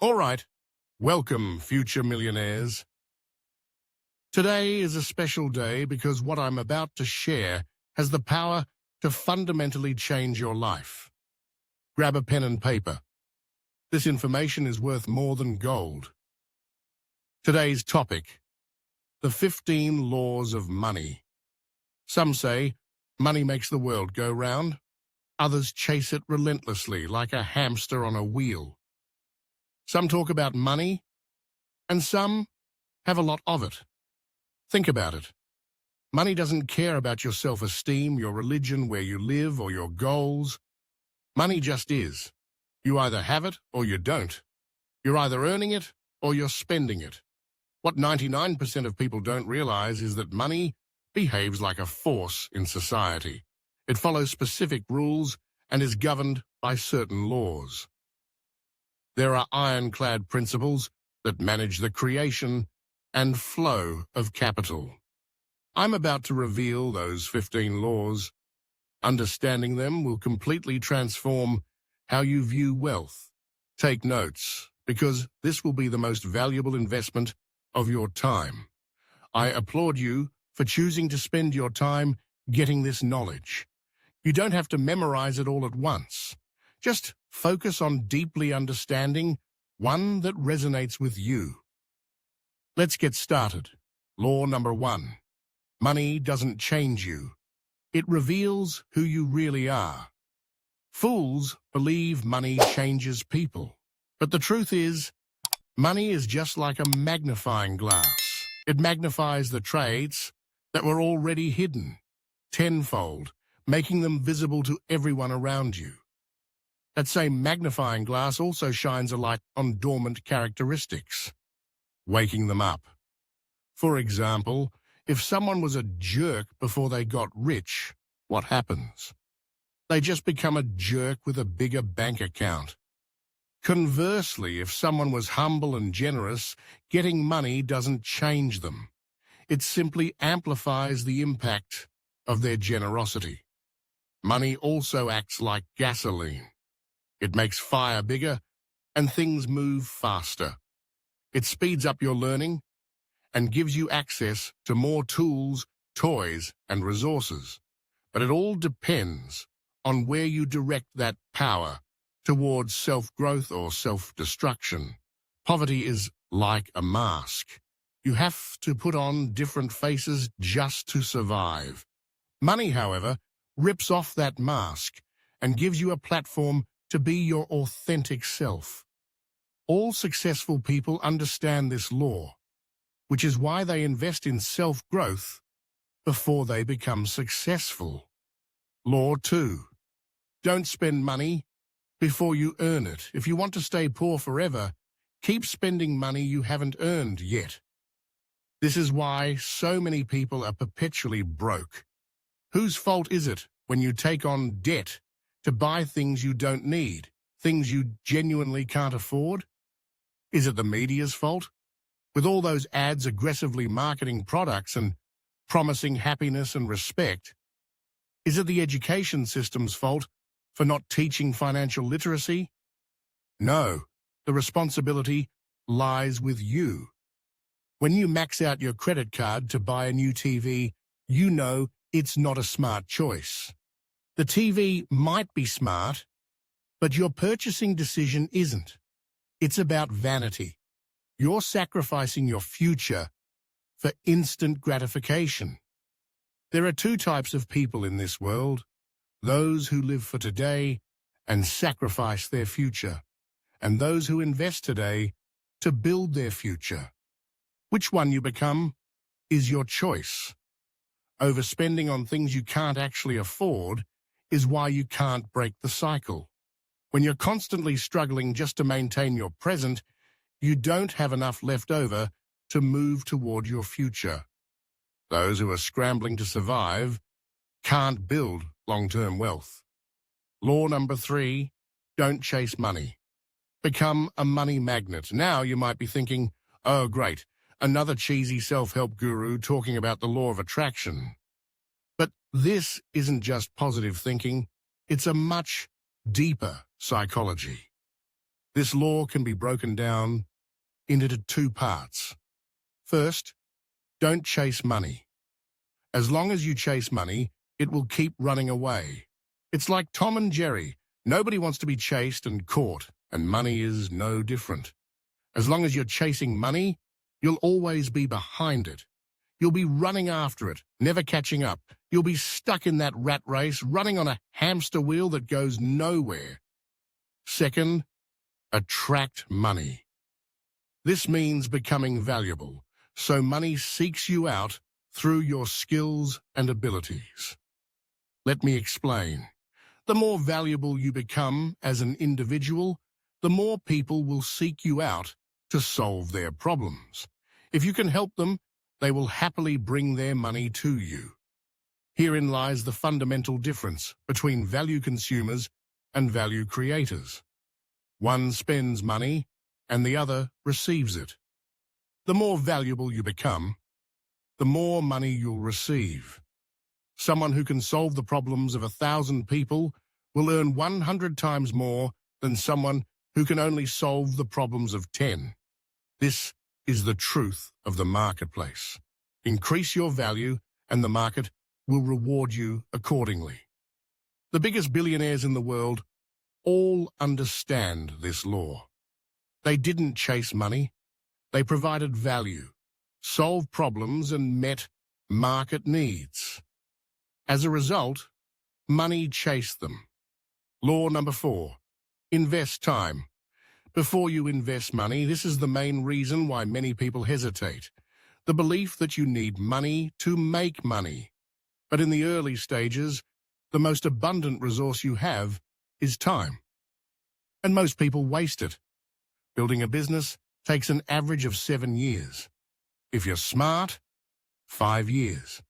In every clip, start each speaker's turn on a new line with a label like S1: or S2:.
S1: All right, welcome, future millionaires. Today is a special day because what I'm about to share has the power to fundamentally change your life. Grab a pen and paper. This information is worth more than gold. Today's topic: the 15 laws of money. Some say money makes the world go round. Others chase it relentlessly like a hamster on a wheel. Some talk about money, and some have a lot of it. Think about it. Money doesn't care about your self-esteem, your religion, where you live, or your goals. Money just is. You either have it or you don't. You're either earning it or you're spending it. What 99% of people don't realize is that money behaves like a force in society. It follows specific rules and is governed by certain laws. There are ironclad principles that manage the creation and flow of capital. I'm about to reveal those 15 laws. Understanding them will completely transform how you view wealth. Take notes, because this will be the most valuable investment of your time. I applaud you for choosing to spend your time getting this knowledge. You don't have to memorize it all at once. Just focus on deeply understanding one that resonates with you. Let's get started. Law number 1. Money doesn't change you. It reveals who you really are. Fools believe money changes people. But the truth is, money is just like a magnifying glass. It magnifies the traits that were already hidden tenfold, making them visible to everyone around you. That same magnifying glass also shines a light on dormant characteristics, waking them up. For example, if someone was a jerk before they got rich, what happens? They just become a jerk with a bigger bank account. Conversely, if someone was humble and generous, getting money doesn't change them. It simply amplifies the impact of their generosity. Money also acts like gasoline. It makes fire bigger and things move faster. It speeds up your learning and gives you access to more tools, toys, and resources. But it all depends on where you direct that power towards self-growth or self-destruction. Poverty is like a mask. You have to put on different faces just to survive. Money, however, rips off that mask and gives you a platform to be your authentic self. All successful people understand this law, which is why they invest in self-growth before they become successful. Law 2. Don't spend money before you earn it. If you want to stay poor forever, keep spending money you haven't earned yet. This is why so many people are perpetually broke. Whose fault is it when you take on debt to buy things you don't need, things you genuinely can't afford? Is it the media's fault? With all those ads aggressively marketing products and promising happiness and respect? Is it the education system's fault for not teaching financial literacy? No, the responsibility lies with you. When you max out your credit card to buy a new TV, you know it's not a smart choice. The TV might be smart, but your purchasing decision isn't. It's about vanity. You're sacrificing your future for instant gratification. There are two types of people in this world: those who live for today and sacrifice their future, and those who invest today to build their future. Which one you become is your choice. Overspending on things you can't actually afford is why you can't break the cycle. When you're constantly struggling just to maintain your present, you don't have enough left over to move toward your future. Those who are scrambling to survive can't build long-term wealth. Law number 3, don't chase money. Become a money magnet. Now you might be thinking, oh great, another cheesy self-help guru talking about the law of attraction. But this isn't just positive thinking, it's a much deeper psychology. This law can be broken down into two parts. First, don't chase money. As long as you chase money, it will keep running away. It's like Tom and Jerry. Nobody wants to be chased and caught, and money is no different. As long as you're chasing money, you'll always be behind it. You'll be running after it, never catching up. You'll be stuck in that rat race, running on a hamster wheel that goes nowhere. Second, attract money. This means becoming valuable, so money seeks you out through your skills and abilities. Let me explain. The more valuable you become as an individual, the more people will seek you out to solve their problems. If you can help them, they will happily bring their money to you. Herein lies the fundamental difference between value consumers and value creators. One spends money and the other receives it. The more valuable you become, the more money you'll receive. Someone who can solve the problems of 1,000 people will earn 100 times more than someone who can only solve the problems of 10. This is the truth of the marketplace. Increase your value and the market will reward you accordingly. The biggest billionaires in the world all understand this law. They didn't chase money. They provided value, solved problems, and met market needs. As a result, money chased them. Law number 4, invest time. Before you invest money, this is the main reason why many people hesitate. The belief that you need money to make money. But in the early stages, the most abundant resource you have is time. And most people waste it. Building a business takes an average of 7 years. If you're smart, 5 years.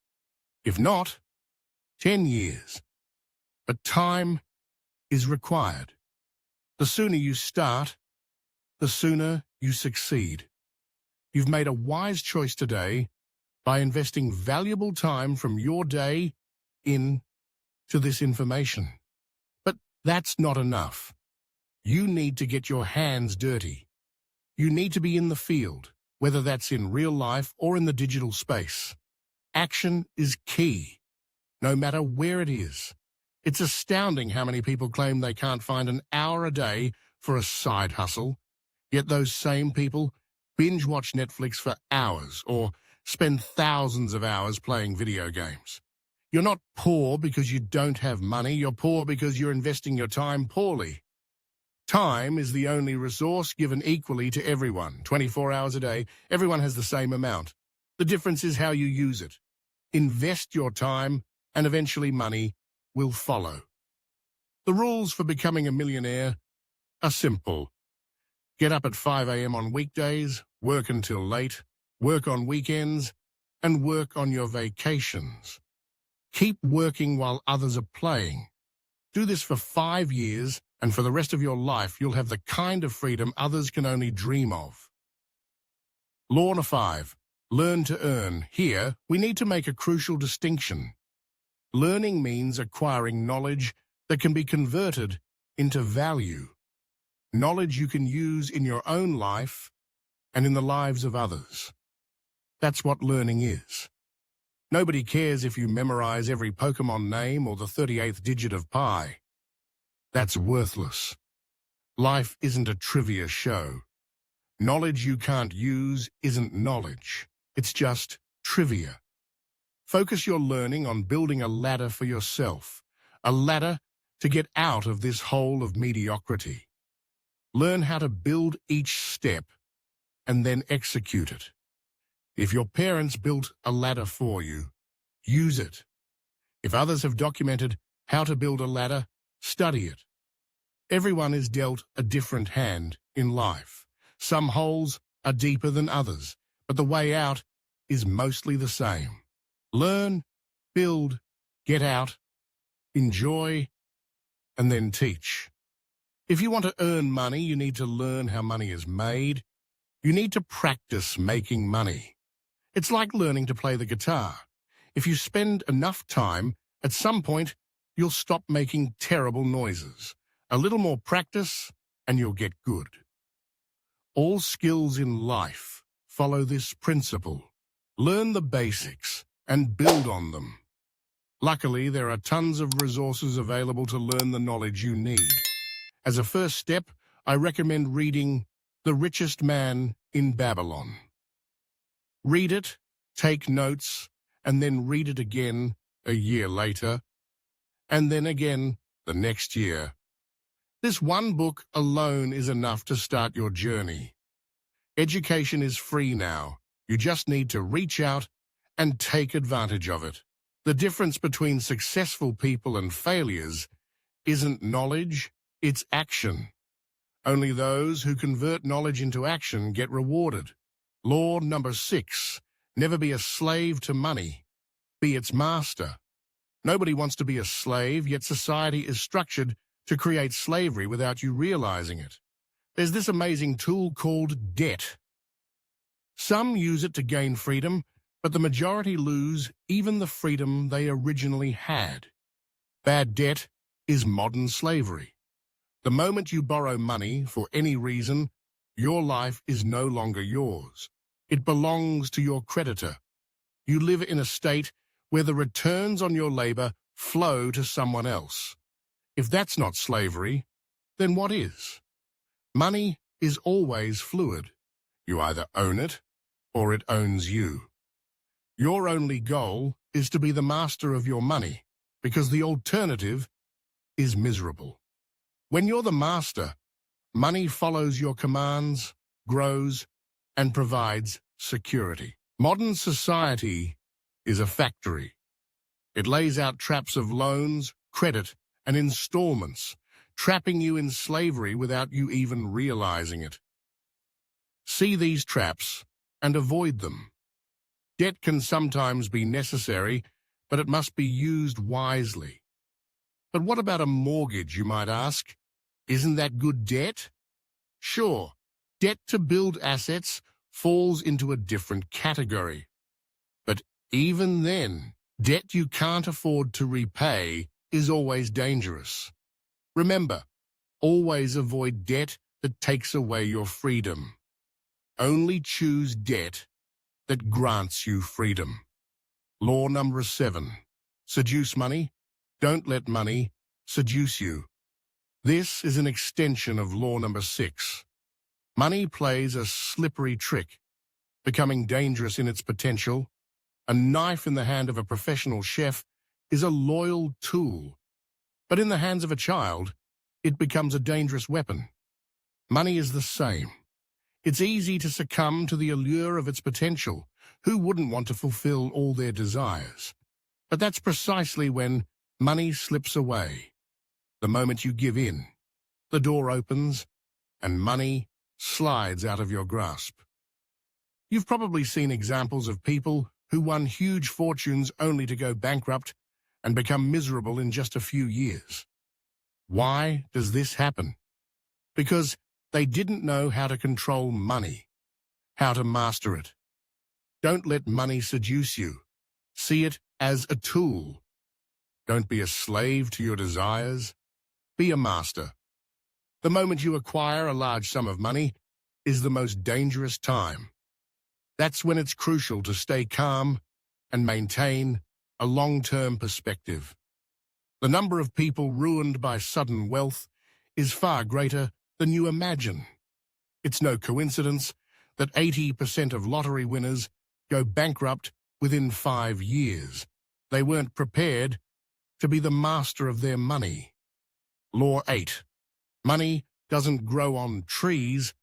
S1: If not, 10 years. But time is required. The sooner you start, the sooner you succeed. You've made a wise choice today by investing valuable time from your day into this information. But that's not enough. You need to get your hands dirty. You need to be in the field, whether that's in real life or in the digital space. Action is key, no matter where it is. It's astounding how many people claim they can't find an hour a day for a side hustle, yet those same people binge-watch Netflix for hours or spend thousands of hours playing video games. You're not poor because you don't have money. You're poor because you're investing your time poorly. Time is the only resource given equally to everyone. 24 hours a day, everyone has the same amount. The difference is how you use it. Invest your time, and eventually money will follow. The rules for becoming a millionaire are simple. Get up at 5 a.m. on weekdays, work until late, work on weekends, and work on your vacations. Keep working while others are playing. Do this for 5 years, and for the rest of your life, you'll have the kind of freedom others can only dream of. Law number 5, learn to earn. Here, we need to make a crucial distinction. Learning means acquiring knowledge that can be converted into value. Knowledge you can use in your own life and in the lives of others. That's what learning is. Nobody cares if you memorize every Pokemon name or the 38th digit of pi. That's worthless. Life isn't a trivia show. Knowledge you can't use isn't knowledge. It's just trivia. Focus your learning on building a ladder for yourself, a ladder to get out of this hole of mediocrity. Learn how to build each step and then execute it. If your parents built a ladder for you, use it. If others have documented how to build a ladder, study it. Everyone is dealt a different hand in life. Some holes are deeper than others, but the way out is mostly the same. Learn, build, get out, enjoy, and then teach. If you want to earn money, you need to learn how money is made. You need to practice making money. It's like learning to play the guitar. If you spend enough time, at some point, you'll stop making terrible noises. A little more practice, and you'll get good. All skills in life follow this principle. Learn the basics and build on them. Luckily, there are tons of resources available to learn the knowledge you need. As a first step, I recommend reading The Richest Man in Babylon. Read it, take notes, and then read it again a year later, and then again the next year. This one book alone is enough to start your journey. Education is free now. You just need to reach out and take advantage of it. The difference between successful people and failures isn't knowledge, it's action. Only those who convert knowledge into action get rewarded. Law number 6, never be a slave to money. Be its master. Nobody wants to be a slave, yet society is structured to create slavery without you realizing it. There's this amazing tool called debt. Some use it to gain freedom, but the majority lose even the freedom they originally had. Bad debt is modern slavery. The moment you borrow money for any reason, your life is no longer yours. It belongs to your creditor. You live in a state where the returns on your labor flow to someone else. If that's not slavery, then what is? Money is always fluid. You either own it or it owns you. Your only goal is to be the master of your money, because the alternative is miserable. When you're the master, money follows your commands, grows, and provides security. Modern society is a factory. It lays out traps of loans, credit, and installments, trapping you in slavery without you even realizing it. See these traps and avoid them. Debt can sometimes be necessary, but it must be used wisely. But what about a mortgage, you might ask? Isn't that good debt? Sure, debt to build assets falls into a different category. But even then, debt you can't afford to repay is always dangerous. Remember, always avoid debt that takes away your freedom. Only choose debt that grants you freedom. Law number 7. Seduce money. Don't let money seduce you. This is an extension of law number 6. Money plays a slippery trick, becoming dangerous in its potential. A knife in the hand of a professional chef is a loyal tool, but in the hands of a child, it becomes a dangerous weapon. Money is the same. It's easy to succumb to the allure of its potential. Who wouldn't want to fulfill all their desires? But that's precisely when money slips away. The moment you give in, the door opens and money slides out of your grasp. You've probably seen examples of people who won huge fortunes only to go bankrupt and become miserable in just a few years. Why does this happen? Because they didn't know how to control money, how to master it. Don't let money seduce you. See it as a tool. Don't be a slave to your desires. Be a master. The moment you acquire a large sum of money is the most dangerous time. That's when it's crucial to stay calm and maintain a long-term perspective. The number of people ruined by sudden wealth is far greater than you imagine. It's no coincidence that 80% of lottery winners go bankrupt within 5 years. They weren't prepared to be the master of their money. Law 8. Money doesn't grow on trees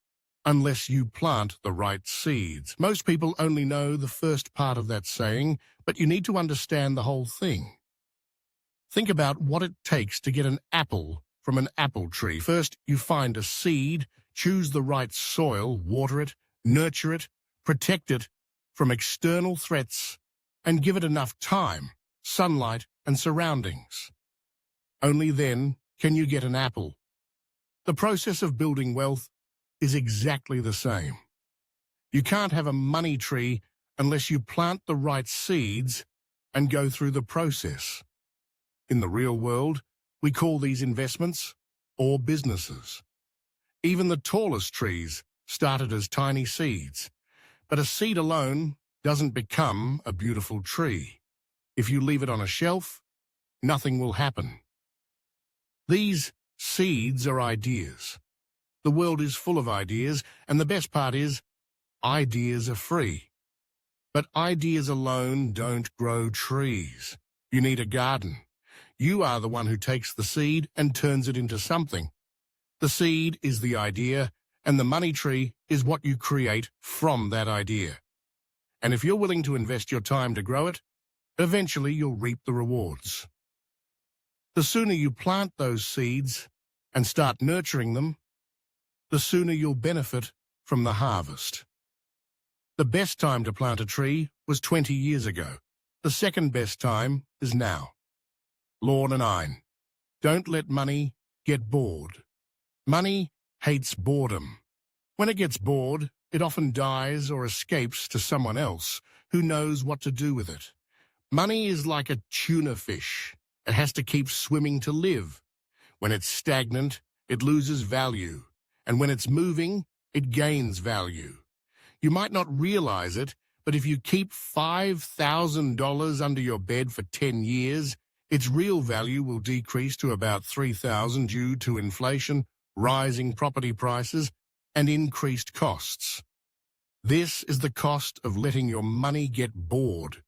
S1: unless you plant the right seeds. Most people only know the first part of that saying, but you need to understand the whole thing. Think about what it takes to get an apple from an apple tree. First, you find a seed, choose the right soil, water it, nurture it, protect it from external threats, and give it enough time, sunlight, and surroundings. Only then can you get an apple. The process of building wealth is exactly the same. You can't have a money tree unless you plant the right seeds and go through the process. In the real world, we call these investments or businesses. Even the tallest trees started as tiny seeds. But a seed alone doesn't become a beautiful tree. If you leave it on a shelf, nothing will happen. These seeds are ideas. The world is full of ideas, and the best part is, ideas are free. But ideas alone don't grow trees. You need a garden. You are the one who takes the seed and turns it into something. The seed is the idea, and the money tree is what you create from that idea. And if you're willing to invest your time to grow it, eventually you'll reap the rewards. The sooner you plant those seeds and start nurturing them, the sooner you'll benefit from the harvest. The best time to plant a tree was 20 years ago. The second best time is now. Law 9. Don't let money get bored. Money hates boredom. When it gets bored, it often dies or escapes to someone else who knows what to do with it. Money is like a tuna fish. It has to keep swimming to live. When it's stagnant, it loses value. And when it's moving, it gains value. You might not realize it, but if you keep $5,000 under your bed for 10 years, its real value will decrease to about $3,000 due to inflation, rising property prices, and increased costs. This is the cost of letting your money get bored.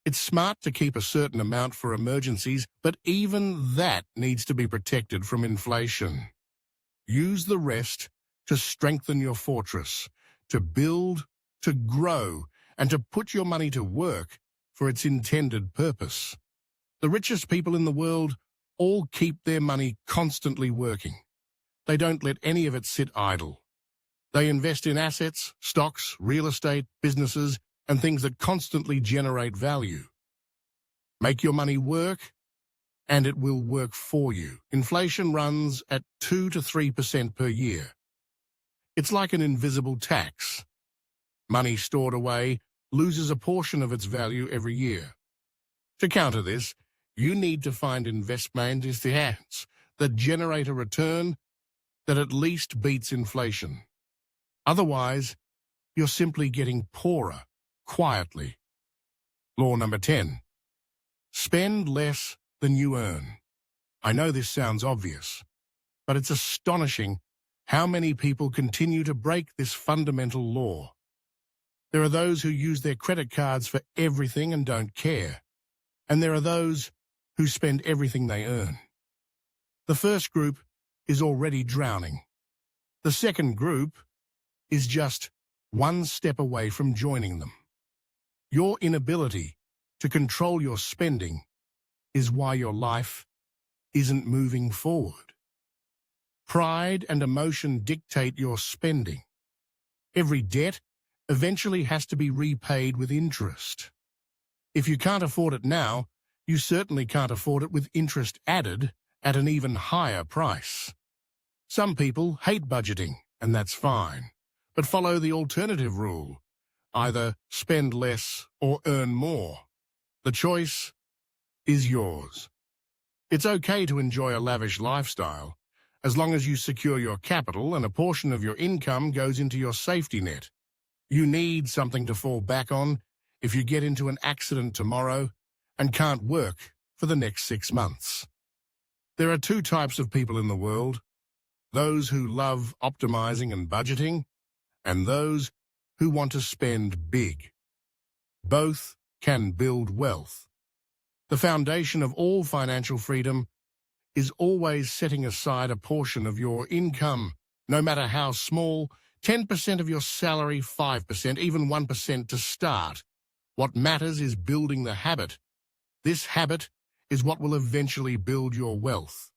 S1: It's smart to keep a certain amount for emergencies, but even that needs to be protected from inflation. Use the rest to strengthen your fortress, to build, to grow, and to put your money to work for its intended purpose. The richest people in the world all keep their money constantly working. They don't let any of it sit idle. They invest in assets, stocks, real estate, businesses, and things that constantly generate value. Make your money work, and it will work for you. Inflation runs at 2 to 3% per year. It's like an invisible tax. Money stored away loses a portion of its value every year. To counter this, you need to find investments that generate a return that at least beats inflation. Otherwise, you're simply getting poorer, quietly. Law 10. Spend less than you earn. I know this sounds obvious, but it's astonishing how many people continue to break this fundamental law. There are those who use their credit cards for everything and don't care, and there are those who spend everything they earn. The first group is already drowning. The second group is just one step away from joining them. Your inability to control your spending is why your life isn't moving forward. Pride and emotion dictate your spending. Every debt eventually has to be repaid with interest. If you can't afford it now, you certainly can't afford it with interest added at an even higher price. Some people hate budgeting, and that's fine, but follow the alternative rule. Either spend less or earn more. The choice is yours. It's okay to enjoy a lavish lifestyle, as long as you secure your capital and a portion of your income goes into your safety net. You need something to fall back on if you get into an accident tomorrow and can't work for the next 6 months. There are 2 types of people in the world: those who love optimizing and budgeting, and those who want to spend big. Both can build wealth. The foundation of all financial freedom is always setting aside a portion of your income, no matter how small, 10% of your salary, 5%, even 1% to start. What matters is building the habit. This habit is what will eventually build your wealth.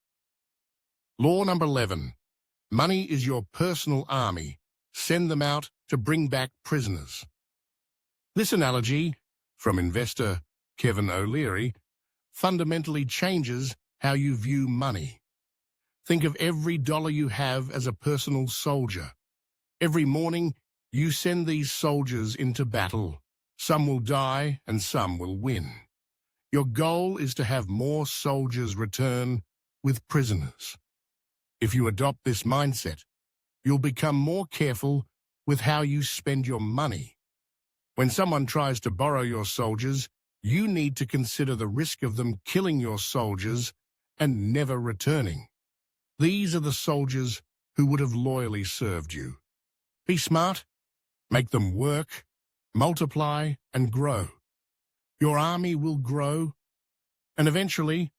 S1: Law 11. Money is your personal army. Send them out to bring back prisoners. This analogy, from investor Kevin O'Leary, fundamentally changes how you view money. Think of every dollar you have as a personal soldier. Every morning, you send these soldiers into battle. Some will die and some will win. Your goal is to have more soldiers return with prisoners. If you adopt this mindset, You'll become more careful with how you spend your money. When someone tries to borrow your soldiers, you need to consider the risk of them killing your soldiers and never returning. These are the soldiers who would have loyally served you. Be smart, make them work, multiply, and grow. Your army will grow, and eventually,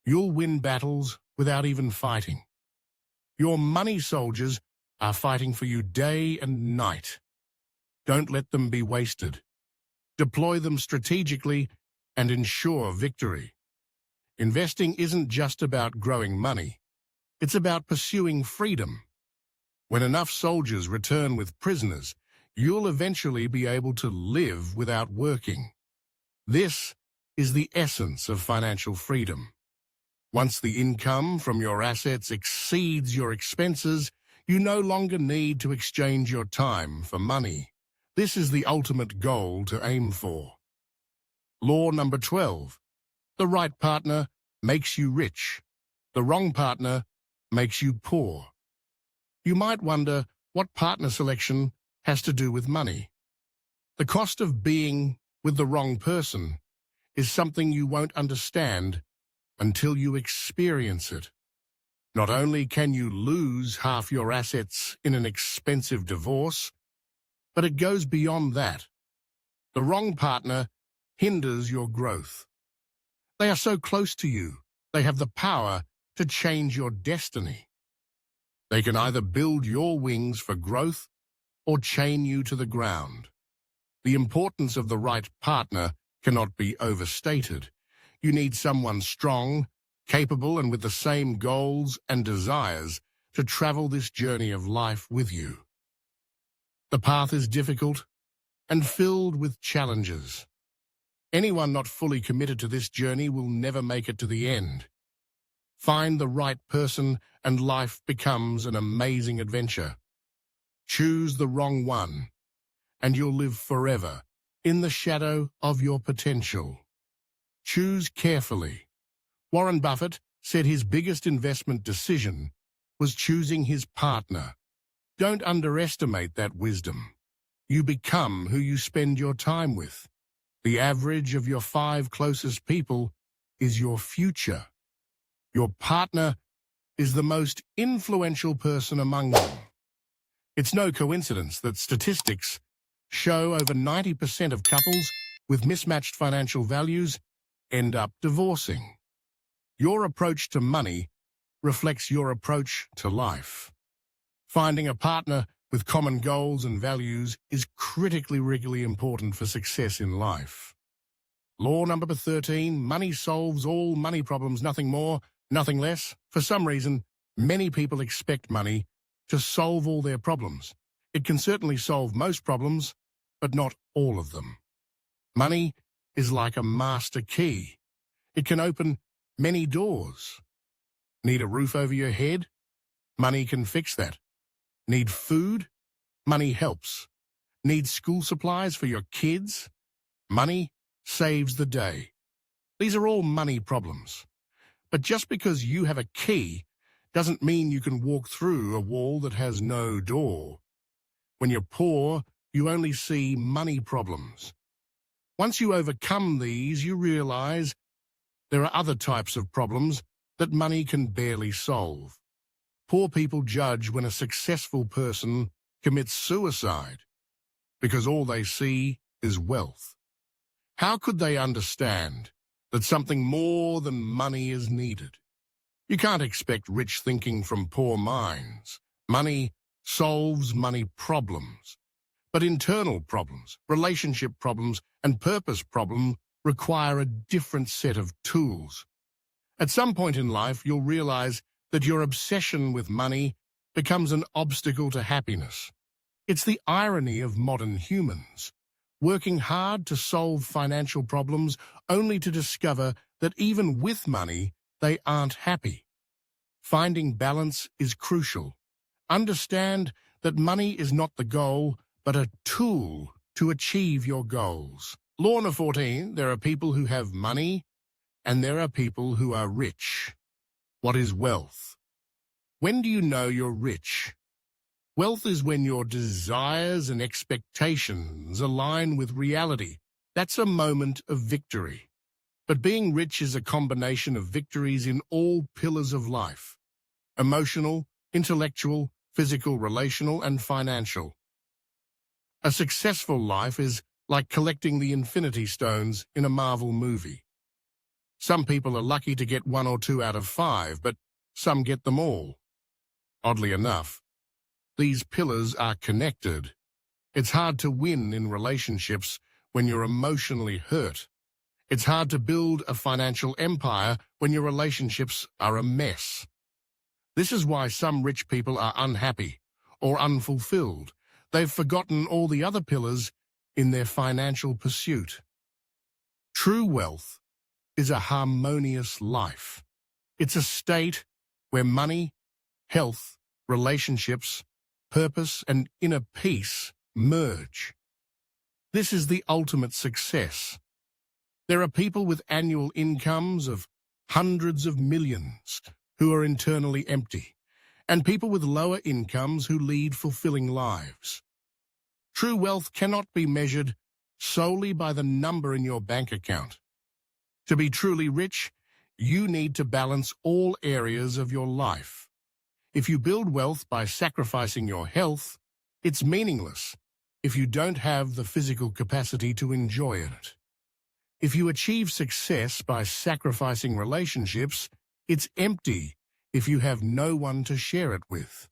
S1: you'll win battles without even fighting. Your money soldiers are fighting for you day and night. Don't let them be wasted. Deploy them strategically and ensure victory. Investing isn't just about growing money. It's about pursuing freedom. When enough soldiers return with prisoners, you'll eventually be able to live without working. This is the essence of financial freedom. Once the income from your assets exceeds your expenses, you no longer need to exchange your time for money. This is the ultimate goal to aim for. Law number 12. The right partner makes you rich. The wrong partner makes you poor. You might wonder what partner selection has to do with money. The cost of being with the wrong person is something you won't understand until you experience it. Not only can you lose half your assets in an expensive divorce, but it goes beyond that. The wrong partner hinders your growth. They are so close to you, they have the power to change your destiny. They can either build your wings for growth or chain you to the ground. The importance of the right partner cannot be overstated. You need someone strong, capable, and with the same goals and desires to travel this journey of life with you. The path is difficult and filled with challenges. Anyone not fully committed to this journey will never make it to the end. Find the right person and life becomes an amazing adventure. Choose the wrong one, and you'll live forever in the shadow of your potential. Choose carefully. Warren Buffett said his biggest investment decision was choosing his partner. Don't underestimate that wisdom. You become who you spend your time with. The average of your 5 closest people is your future. Your partner is the most influential person among them. It's no coincidence that statistics show over 90% of couples with mismatched financial values end up divorcing. Your approach to money reflects your approach to life. Finding a partner with common goals and values is critically important for success in life. Law number 13, money solves all money problems, nothing more, nothing less. For some reason, many people expect money to solve all their problems. It can certainly solve most problems, but not all of them. Money is like a master key. It can open many doors. Need a roof over your head? Money can fix that. Need food? Money helps. Need school supplies for your kids? Money saves the day. These are all money problems. But just because you have a key doesn't mean you can walk through a wall that has no door. When you're poor, you only see money problems. Once you overcome these, you realize there are other types of problems that money can barely solve. Poor people judge when a successful person commits suicide because all they see is wealth. How could they understand that something more than money is needed? You can't expect rich thinking from poor minds. Money solves money problems. But internal problems, relationship problems, and purpose problems require a different set of tools. At some point in life, you'll realize that your obsession with money becomes an obstacle to happiness. It's the irony of modern humans, working hard to solve financial problems only to discover that even with money, they aren't happy. Finding balance is crucial. Understand that money is not the goal, but a tool to achieve your goals. Law number 14, there are people who have money and there are people who are rich. What is wealth? When do you know you're rich? Wealth is when your desires and expectations align with reality. That's a moment of victory. But being rich is a combination of victories in all pillars of life: emotional, intellectual, physical, relational, and financial. A successful life is like collecting the Infinity Stones in a Marvel movie. Some people are lucky to get 1 or 2 out of 5, but some get them all. Oddly enough, these pillars are connected. It's hard to win in relationships when you're emotionally hurt. It's hard to build a financial empire when your relationships are a mess. This is why some rich people are unhappy or unfulfilled. They've forgotten all the other pillars in their financial pursuit. True wealth is a harmonious life. It's a state where money, health, relationships, purpose, and inner peace merge. This is the ultimate success. There are people with annual incomes of hundreds of millions who are internally empty, and people with lower incomes who lead fulfilling lives. True wealth cannot be measured solely by the number in your bank account. To be truly rich, you need to balance all areas of your life. If you build wealth by sacrificing your health, it's meaningless if you don't have the physical capacity to enjoy it. If you achieve success by sacrificing relationships, it's empty if you have no one to share it with.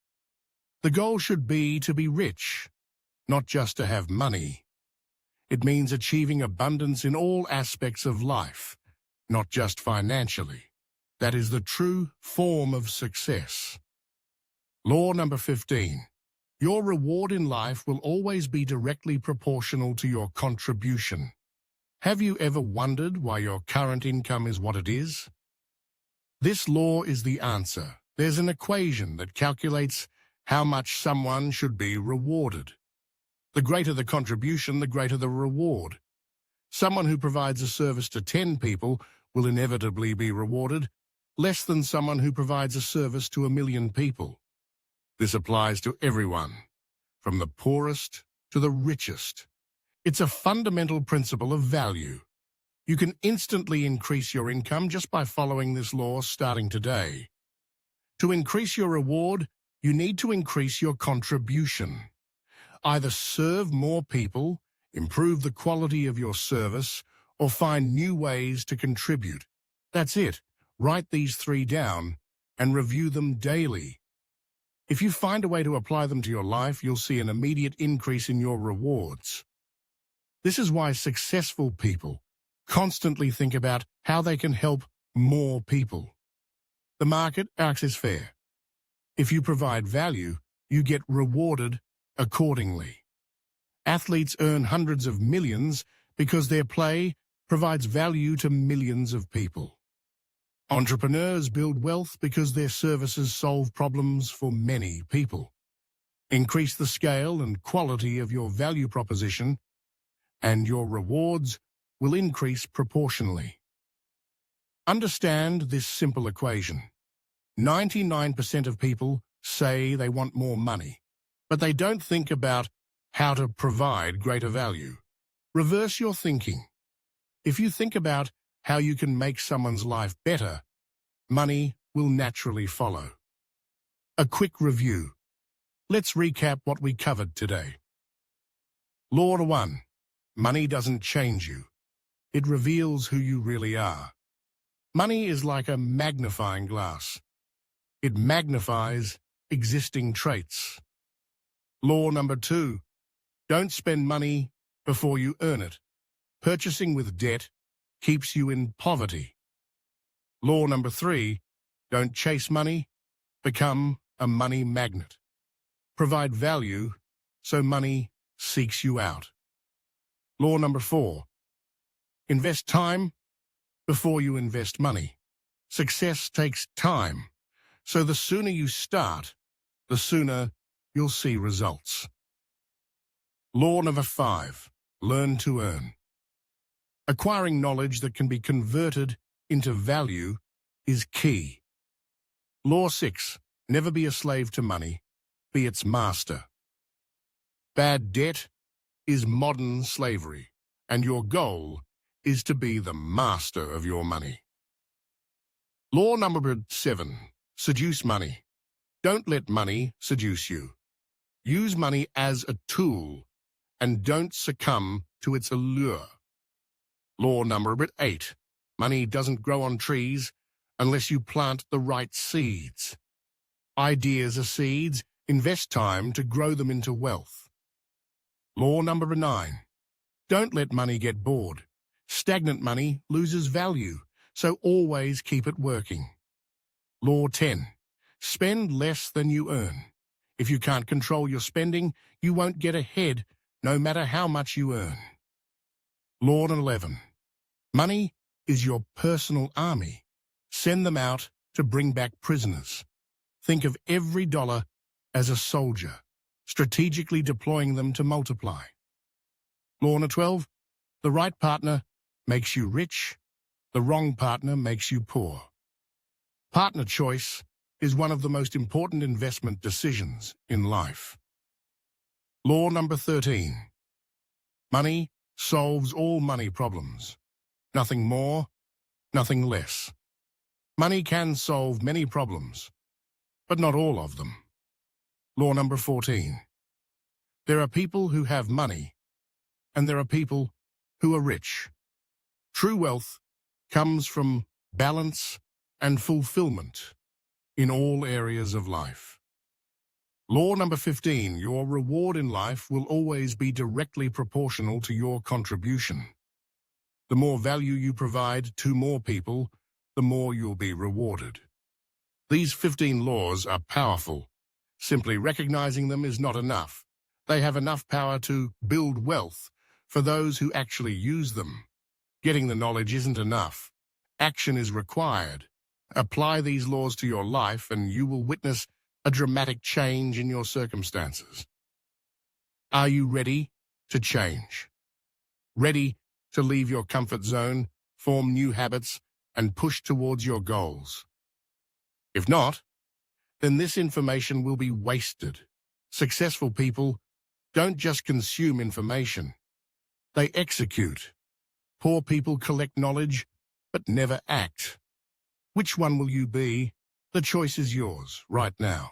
S1: The goal should be to be rich, not just to have money. It means achieving abundance in all aspects of life, not just financially. That is the true form of success. Law number 15. Your reward in life will always be directly proportional to your contribution. Have you ever wondered why your current income is what it is? This law is the answer. There's an equation that calculates how much someone should be rewarded. The greater the contribution, the greater the reward. Someone who provides a service to 10 people will inevitably be rewarded less than someone who provides a service to 1 million people. This applies to everyone, from the poorest to the richest. It's a fundamental principle of value. You can instantly increase your income just by following this law starting today. To increase your reward, you need to increase your contribution. Either serve more people, improve the quality of your service, or find new ways to contribute. That's it. Write these 3 down and review them daily. If you find a way to apply them to your life, you'll see an immediate increase in your rewards. This is why successful people constantly think about how they can help more people. The market acts as fair. If you provide value, you get rewarded accordingly. Athletes earn hundreds of millions because their play provides value to millions of people. Entrepreneurs build wealth because their services solve problems for many people. Increase the scale and quality of your value proposition, and your rewards will increase proportionally. Understand this simple equation. 99% of people say they want more money, but they don't think about how to provide greater value. Reverse your thinking. If you think about how you can make someone's life better, money will naturally follow. A quick review. Let's recap what we covered today. Law 1. Money doesn't change you. It reveals who you really are. Money is like a magnifying glass. It magnifies existing traits. Law number 2. Don't spend money before you earn it. Purchasing with debt keeps you in poverty. Law number 3. Don't chase money. Become a money magnet. Provide value so money seeks you out. Law number 4. Invest time before you invest money. Success takes time, so the sooner you start, the sooner you'll see results. Law number 5. Learn to earn. Acquiring knowledge that can be converted into value is key. Law 6. Never be a slave to money. be its master. Bad debt is modern slavery, and your goal is to be the master of your money. Law number 7. Seduce money. Don't let money seduce you. Use money as a tool and don't succumb to its allure. Law number 8. Money doesn't grow on trees unless you plant the right seeds. Ideas are seeds. Invest time to grow them into wealth. Law number 9. Don't let money get bored. Stagnant money loses value, so always keep it working. Law 10. Spend less than you earn. If you can't control your spending, you won't get ahead, no matter how much you earn. Law 11. Money is your personal army. Send them out to bring back prisoners. Think of every dollar as a soldier, strategically deploying them to multiply. Law 12. The right partner makes you rich. The wrong partner makes you poor. Partner choice is one of the most important investment decisions in life. Law number 13. Money solves all money problems. Nothing more, nothing less. Money can solve many problems, but not all of them. Law number 14. There are people who have money, and there are people who are rich. True wealth comes from balance and fulfillment in all areas of life. Law number 15. Your reward in life will always be directly proportional to your contribution. The more value you provide to more people, the more you'll be rewarded. These 15 laws are powerful. Simply recognizing them is not enough. They have enough power to build wealth for those who actually use them. Getting the knowledge isn't enough. Action is required. Apply these laws to your life and you will witness a dramatic change in your circumstances. Are you ready to change? Ready to leave your comfort zone, form new habits, and push towards your goals? If not, then this information will be wasted. Successful people don't just consume information. They execute. Poor people collect knowledge, but never act. Which one will you be? The choice is yours right now.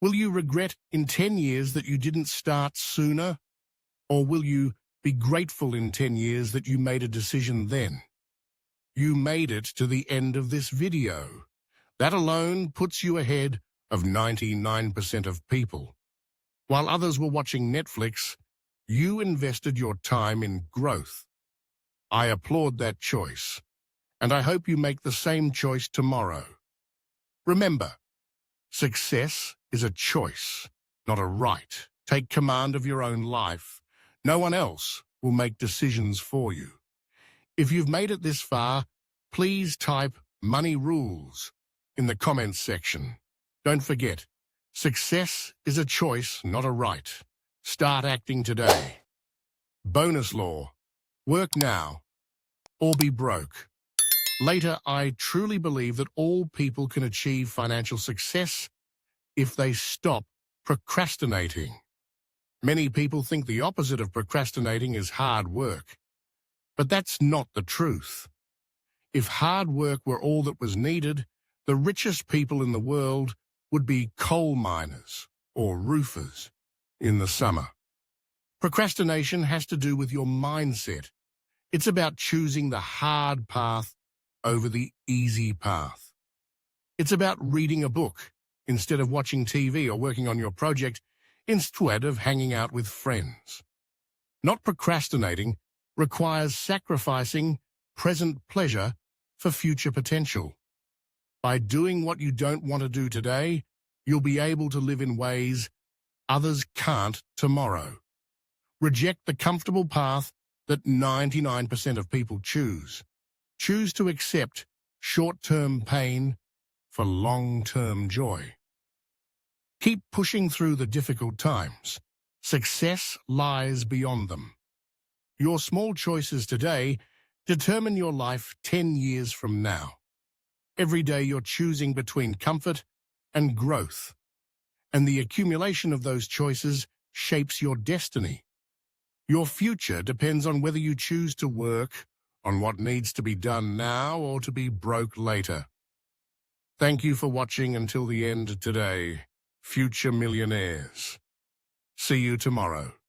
S1: Will you regret in 10 years that you didn't start sooner? Or will you be grateful in 10 years that you made a decision then? You made it to the end of this video. That alone puts you ahead of 99% of people. While others were watching Netflix, you invested your time in growth. I applaud that choice, and I hope you make the same choice tomorrow. Remember, success is a choice, not a right. Take command of your own life. No one else will make decisions for you. If you've made it this far, please type "money rules" in the comments section. Don't forget, success is a choice, not a right. Start acting today. Bonus law: work now or be broke. Later, I truly believe that all people can achieve financial success if they stop procrastinating. Many people think the opposite of procrastinating is hard work, but that's not the truth. If hard work were all that was needed, the richest people in the world would be coal miners or roofers in the summer. Procrastination has to do with your mindset. It's about choosing the hard path over the easy path. It's about reading a book instead of watching TV or working on your project instead of hanging out with friends. Not procrastinating requires sacrificing present pleasure for future potential. By doing what you don't want to do today, you'll be able to live in ways others can't tomorrow. Reject the comfortable path that 99% of people choose. Choose to accept short-term pain for long-term joy. Keep pushing through the difficult times. Success lies beyond them. Your small choices today determine your life 10 years from now. Every day you're choosing between comfort and growth. and the accumulation of those choices shapes your destiny. Your future depends on whether you choose to work on what needs to be done now or to be broke later. Thank you for watching until the end today, future millionaires. See you tomorrow.